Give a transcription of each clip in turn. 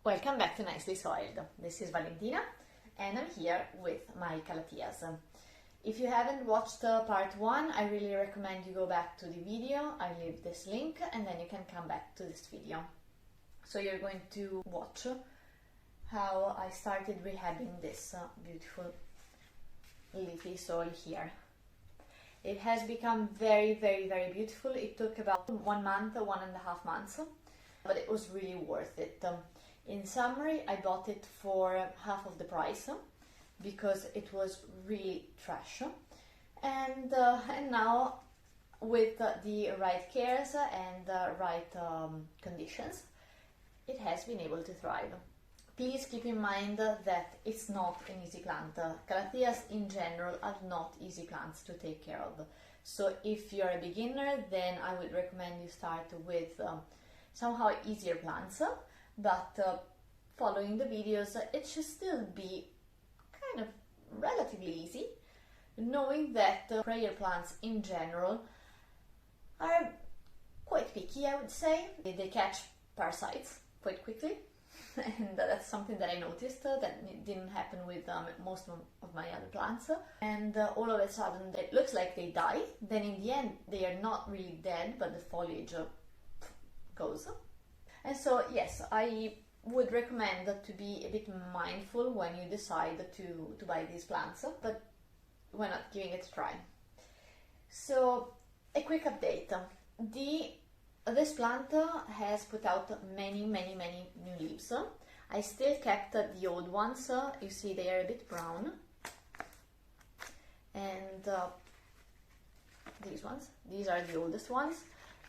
Welcome back to Nicely Soiled. This is Valentina and I'm here with my Calatheas. If you haven't watched part 1, I really recommend you go back to the video. I leave this link and then you can come back to this video. So you're going to watch how I started rehabbing this beautiful leafy soil here. It has become very beautiful. It took about 1 month, 1.5 months, but it was really worth it. In summary, I bought it for half of the price because it was really trash, and now with the right cares and the right conditions, it has been able to thrive. Please keep in mind that it's not an easy plant. Calatheas in general are not easy plants to take care of. So if you're a beginner, then I would recommend you start with somehow easier plants. But following the videos, it should still be kind of relatively easy, knowing that prayer plants in general are quite picky, I would say. They catch parasites quite quickly, and that's something that I noticed that didn't happen with most of my other plants. And all of a sudden it looks like they die, then in the end they are not really dead, but the foliage goes. And so, yes, I would recommend to be a bit mindful when you decide to buy these plants, but why not giving it a try? So, a quick update. This plant has put out many new leaves. I still kept the old ones. You see they are a bit brown. And these are the oldest ones.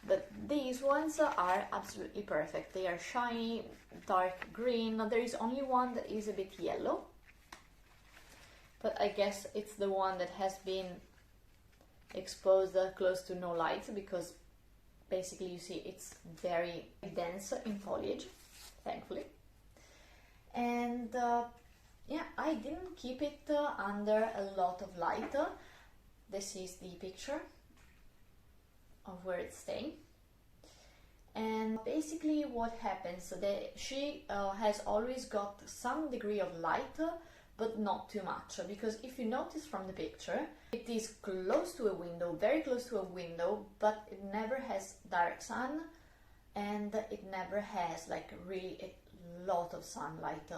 But these ones are absolutely perfect. They are shiny, dark green. There is only one that is a bit yellow, but I guess it's the one that has been exposed close to no light, because basically you see it's very dense in foliage, thankfully. And yeah, I didn't keep it under a lot of light. This is the picture of where it's staying. And basically what happens, she has always got some degree of light, but not too much, because if you notice from the picture, it is close to a window, very close to a window, but it never has direct sun, and it never has like really a lot of sunlight.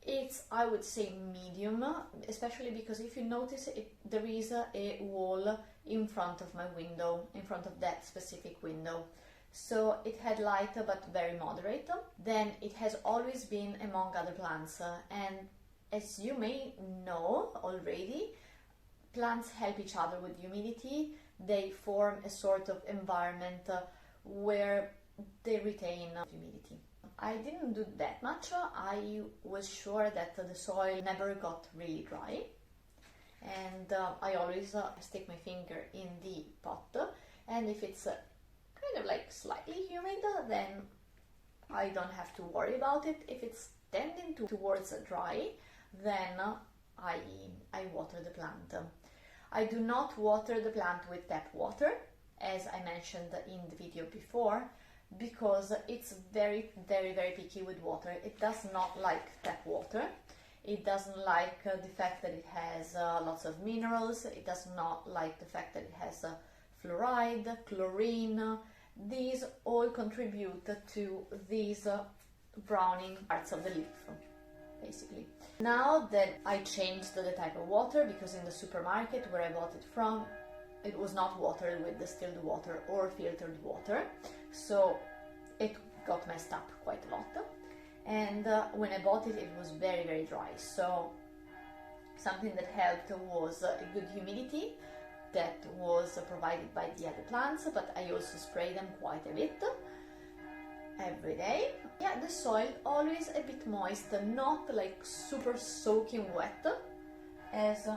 It's, I would say, medium, especially because if you notice there is a wall in front of my window, in front of that specific window. So it had light but very moderate. Then it has always been among other plants, and as you may know already, plants help each other with humidity. They form a sort of environment where they retain humidity. I didn't do that much. I was sure that the soil never got really dry, and I always stick my finger in the pot, and if it's kind of like slightly humid, then I don't have to worry about it. If it's tending towards dry, then I water the plant. I do not water the plant with tap water, as I mentioned in the video before, because it's very picky with water. It does not like tap water. It doesn't like the fact that it has lots of minerals. It does not like the fact that it has fluoride, chlorine. These all contribute to these browning parts of the leaf, basically. Now that I changed the type of water, because in the supermarket where I bought it from, it was not watered with distilled water or filtered water, so it got messed up quite a lot. And when I bought it, it was very dry. So something that helped was a good humidity that was provided by the other plants, but I also spray them quite a bit every day. Yeah, the soil always a bit moist, not like super soaking wet as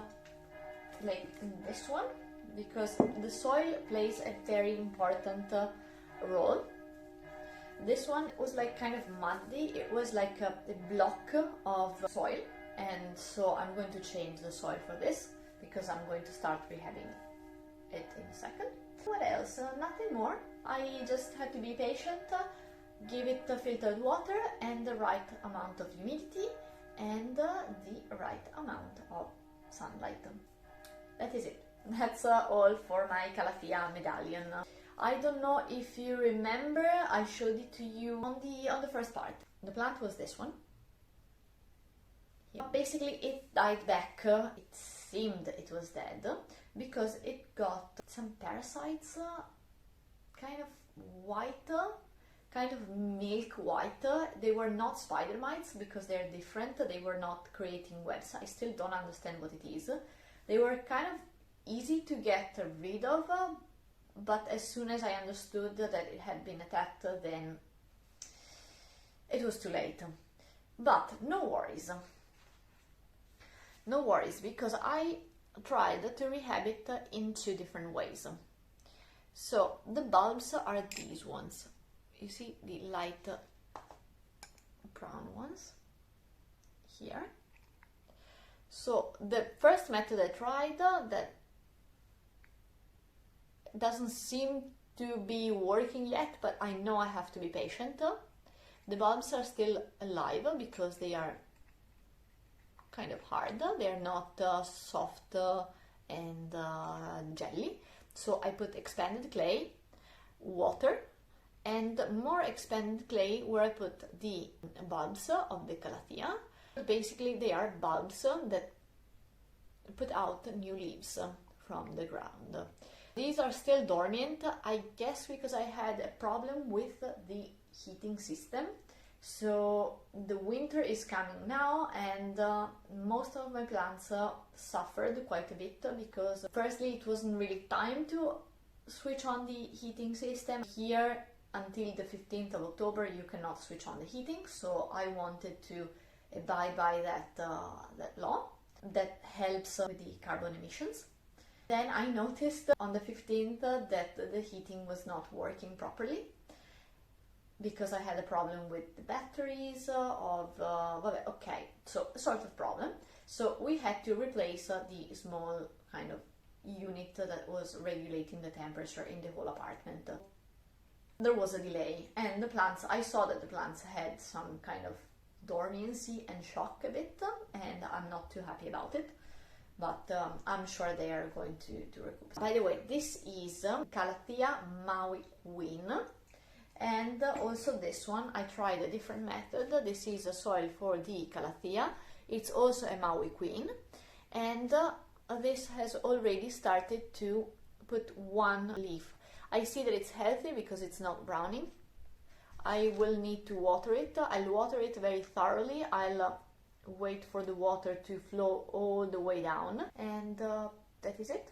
like in this one, because the soil plays a very important role. This one was like kind of muddy. It was like a block of soil, and so I'm going to change the soil for this, because I'm going to start rehabbing it in a second. What else? Nothing more. I just had to be patient, give it the filtered water and the right amount of humidity and the right amount of sunlight. That is it. That's all for my Calathea medallion. I don't know if you remember, I showed it to you on the first part. The plant was this one. Yeah. Basically it died back. It seemed it was dead because it got some parasites, kind of white, kind of milk white. They were not spider mites because they're different. They were not creating webs. I still don't understand what it is. They were kind of easy to get rid of, but as soon as I understood that it had been attacked, then it was too late. But no worries. No worries, because I tried to rehab it in 2 different ways. So the bulbs are these ones. You see the light brown ones here. So the first method I tried that doesn't seem to be working yet, but I know I have to be patient. The bulbs are still alive because they are kind of hard. They are not soft and jelly. So I put expanded clay, water, and more expanded clay where I put the bulbs of the Calathea. Basically they are bulbs that put out new leaves from the ground. These are still dormant, I guess because I had a problem with the heating system. So the winter is coming now, and most of my plants suffered quite a bit because firstly it wasn't really time to switch on the heating system. Here until the 15th of October you cannot switch on the heating, so I wanted to abide by that law that helps with the carbon emissions. Then I noticed on the 15th that the heating was not working properly because I had a problem with the batteries okay, so sort of problem. So we had to replace the small kind of unit that was regulating the temperature in the whole apartment. There was a delay, and the plants, I saw that the plants had some kind of dormancy and shock a bit, and I'm not too happy about it. But I'm sure they are going to recoup. By the way, this is Calathea MAUI Queen, and also this one I tried a different method. This is a soil for the Calathea. It's also a MAUI Queen, and this has already started to put 1 leaf. I see that it's healthy because it's not browning. I will need to water it. I'll water it very thoroughly. I'll wait for the water to flow all the way down, and that is it.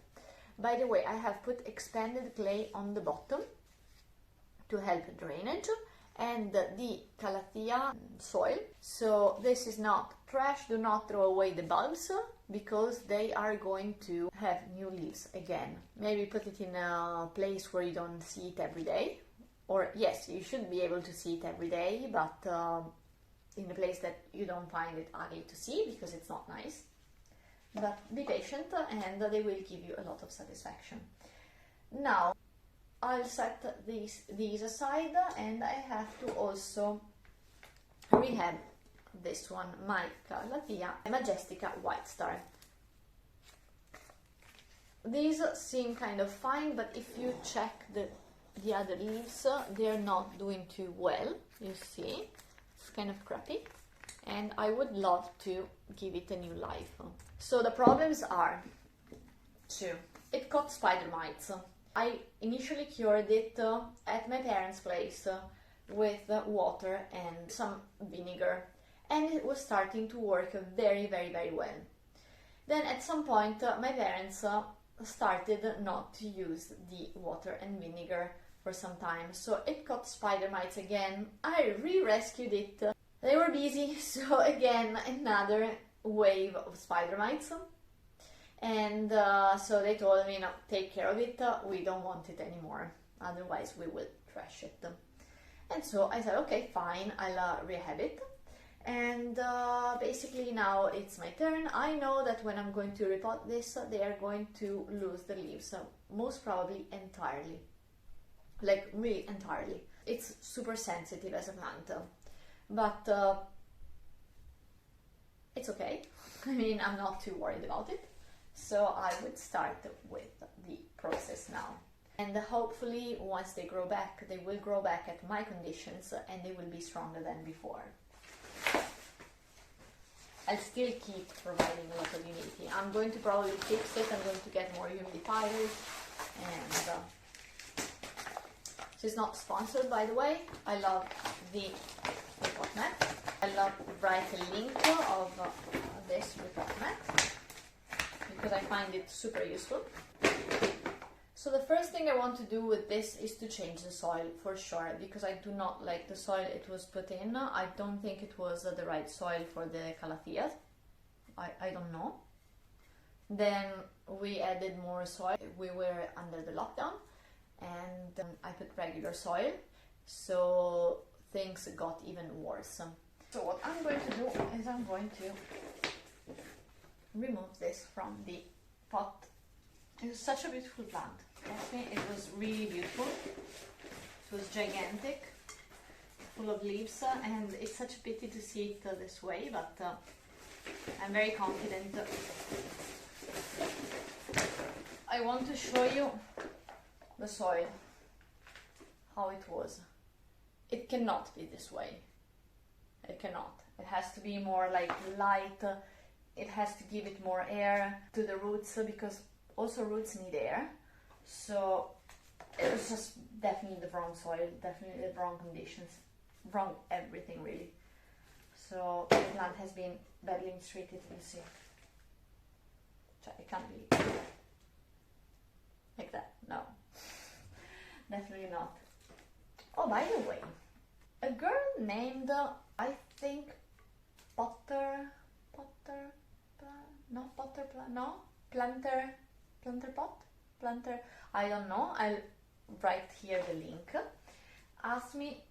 By the way, I have put expanded clay on the bottom to help drainage, and the Calathea soil. So this is not trash. Do not throw away the bulbs because they are going to have new leaves again. Maybe put it in a place where you don't see it every day, or yes, you should be able to see it every day, but in a place that you don't find it ugly to see because it's not nice. But be patient and they will give you a lot of satisfaction. Now I'll set these aside, and I have to also rehab this one, my Calathea Majestica White Star. These seem kind of fine, but if you check the other leaves, they're not doing too well, you see. It's kind of crappy, and I would love to give it a new life. So the problems are 2. It caught spider mites. I initially cured it at my parents' place with water and some vinegar, and it was starting to work very, very, very well. Then at some point my parents started not to use the water and vinegar for some time, so it caught spider mites again. I re-rescued it. They were busy, so again another wave of spider mites, and so they told me, no, take care of it, we don't want it anymore, otherwise we will trash it. And so I said, okay, fine, I'll rehab it. And basically now it's my turn. I know that when I'm going to repot this, they are going to lose the leaves, most probably entirely. Like really entirely. It's super sensitive as a plant, but it's okay. I mean, I'm not too worried about it. So I would start with the process now. And hopefully once they grow back, they will grow back at my conditions and they will be stronger than before. I'll still keep providing a lot of humidity. I'm going to probably fix it. I'm going to get more humidifiers. And this is not sponsored, by the way. I love the repot mat. I love to write a link of this repot mat because I find it super useful. So the first thing I want to do with this is to change the soil for sure, because I do not like the soil it was put in. I don't think it was the right soil for the Calatheas. I don't know. Then we added more soil. We were under the lockdown and I put regular soil, so things got even worse. So what I'm going to do is I'm going to remove this from the pot. It was such a beautiful plant. Trust me, it was really beautiful. It was gigantic, full of leaves, and it's such a pity to see it this way, but I'm very confident. I want to show you the soil, how it was. It cannot be this way. It cannot. It has to be more like light. It has to give it more air to the roots, because also roots need air. So it was just definitely the wrong soil, definitely the wrong conditions, wrong everything really. So the plant has been badly mistreated, you see. It can't be like that, no. Definitely not. Oh, by the way, a girl named, I think, Planter, I don't know, I'll write here the link, asked me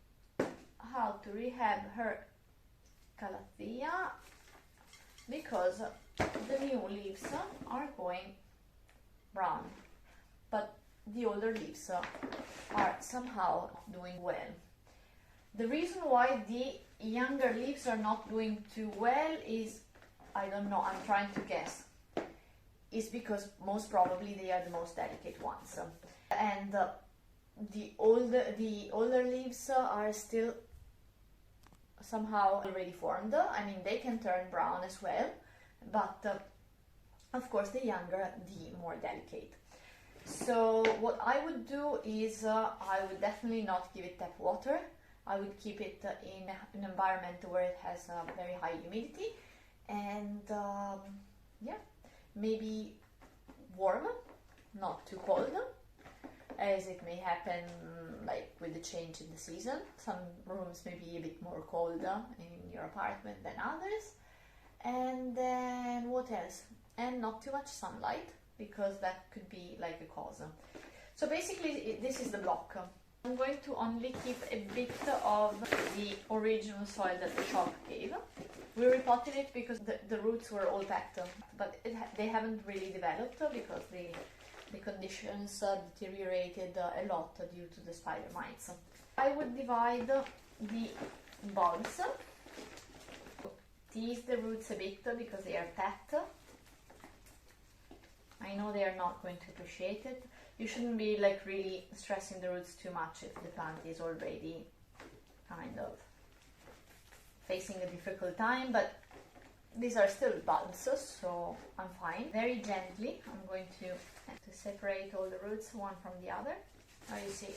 how to rehab her Calathea because the new leaves are going brown, but the older leaves are somehow doing well. The reason why the younger leaves are not doing too well is, I don't know, I'm trying to guess, is because most probably they are the most delicate ones, and the older leaves are still somehow already formed. I mean, they can turn brown as well, but of course the younger, the more delicate. So what I would do is I would definitely not give it tap water. I would keep it in an environment where it has very high humidity, and yeah, maybe warm, not too cold, as it may happen like with the change in the season. Some rooms may be a bit more cold in your apartment than others. And then what else? And not too much sunlight, because that could be like a cause. So basically this is the block. I'm going to only keep a bit of the original soil that the shop gave. We repotted it because the roots were all packed, but they haven't really developed because the conditions deteriorated a lot due to the spider mites. I would divide the bulbs, tease the roots a bit because they are packed. I know they are not going to appreciate it. You shouldn't be like really stressing the roots too much if the plant is already kind of facing a difficult time, but these are still bulbs, so I'm fine. Very gently I'm going to separate all the roots one from the other. Now you see,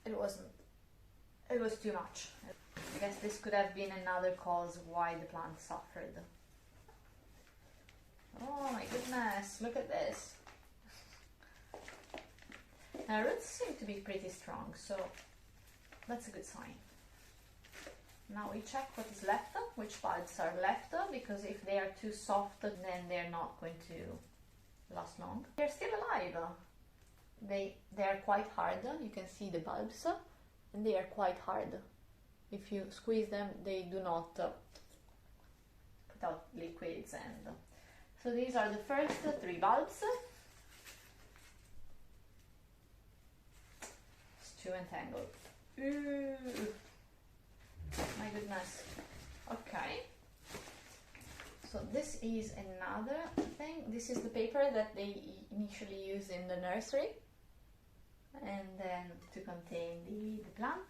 it was too much. I guess this could have been another cause why the plant suffered. Oh my goodness, look at this. Now roots seem to be pretty strong, so that's a good sign. Now we check what is left, which bulbs are left, because if they are too soft, then they're not going to last long. They're still alive. They are quite hard. You can see the bulbs, and they are quite hard. If you squeeze them, they do not put out liquids. And so these are the first 3 bulbs. It's too entangled. Ooh. My goodness. Okay. So this is another thing. This is the paper that they initially used in the nursery. And then to contain the plant.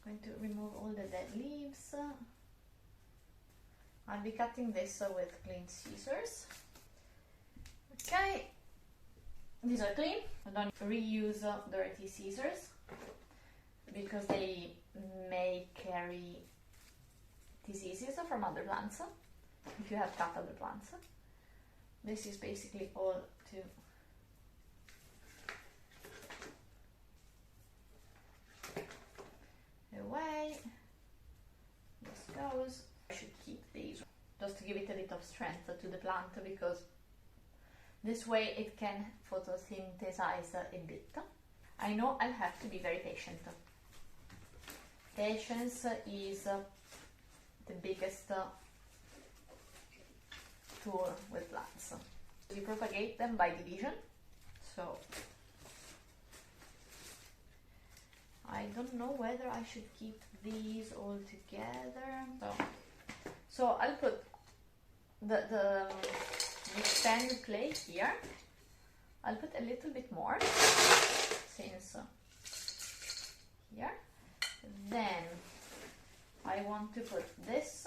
I'm going to remove all the dead leaves. I'll be cutting this with clean scissors. Okay. These are clean. I don't reuse dirty scissors because they may carry diseases from other plants if you have cut other plants. This is basically all to away. This goes. I should keep these just to give it a little strength to the plant, because this way it can photosynthesize a bit. I know I'll have to be very patient. Patience is the biggest tool with plants. You propagate them by division, so I don't know whether I should keep these all together. So I'll put the extended clay here. I'll put a little bit more since here. Then I want to put this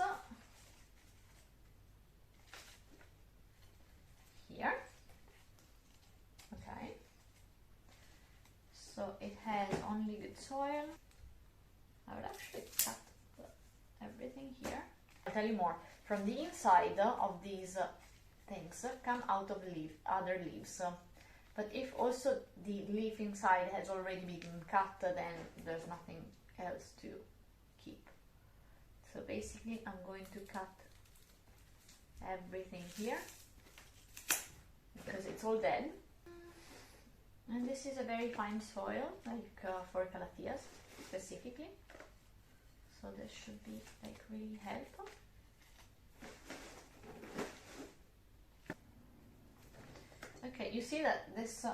here. Okay. So it has only good soil. I would actually cut everything here. I'll tell you more. From the inside of these things come out of other leaves. But if also the leaf inside has already been cut, then there's nothing else to keep. So basically I'm going to cut everything here because it's all dead. And this is a very fine soil, like for Calatheas specifically. So this should be like really helpful. Okay, you see that this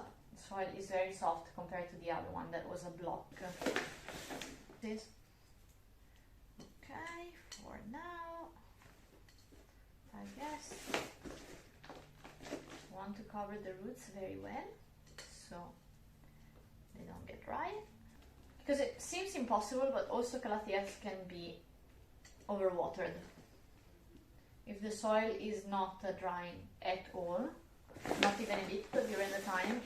soil is very soft compared to the other one that was a block. This. Okay, for now, I guess I want to cover the roots very well so they don't get dry. Because it seems impossible, but also Calatheas can be overwatered. If the soil is not drying at all, not even a bit during the time,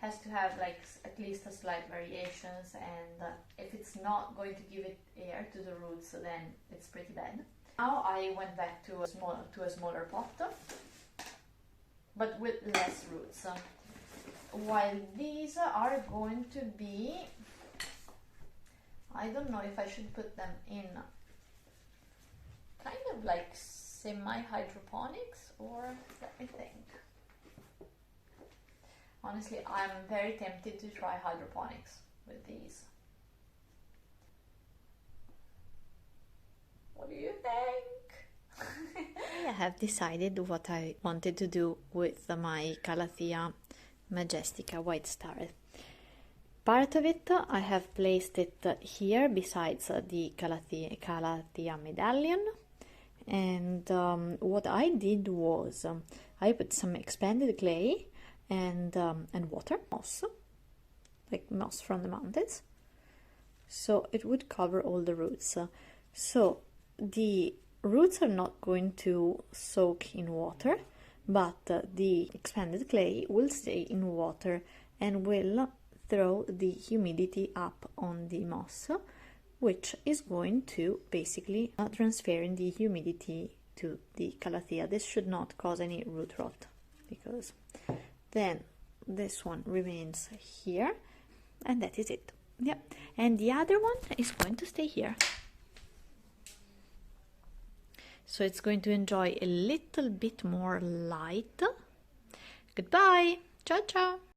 has to have like at least a slight variations, and if it's not going to give it air to the roots, then it's pretty bad. Now I went back to a smaller pot, but with less roots. While these are going to be, I don't know if I should put them in kind of like semi-hydroponics, or let me think. Honestly, I'm very tempted to try hydroponics with these. What do you think? I have decided what I wanted to do with my Calathea Majestica white star. Part of it I have placed it here besides the Calathea medallion, and what I did was I put some expanded clay and water, moss, like moss from the mountains, so it would cover all the roots. So the roots are not going to soak in water, but the expanded clay will stay in water and will throw the humidity up on the moss, which is going to basically transfer the humidity to the Calathea. This should not cause any root rot, because then this one remains here, and that is it. Yeah, and the other one is going to stay here. So it's going to enjoy a little bit more light. Goodbye. Ciao, ciao.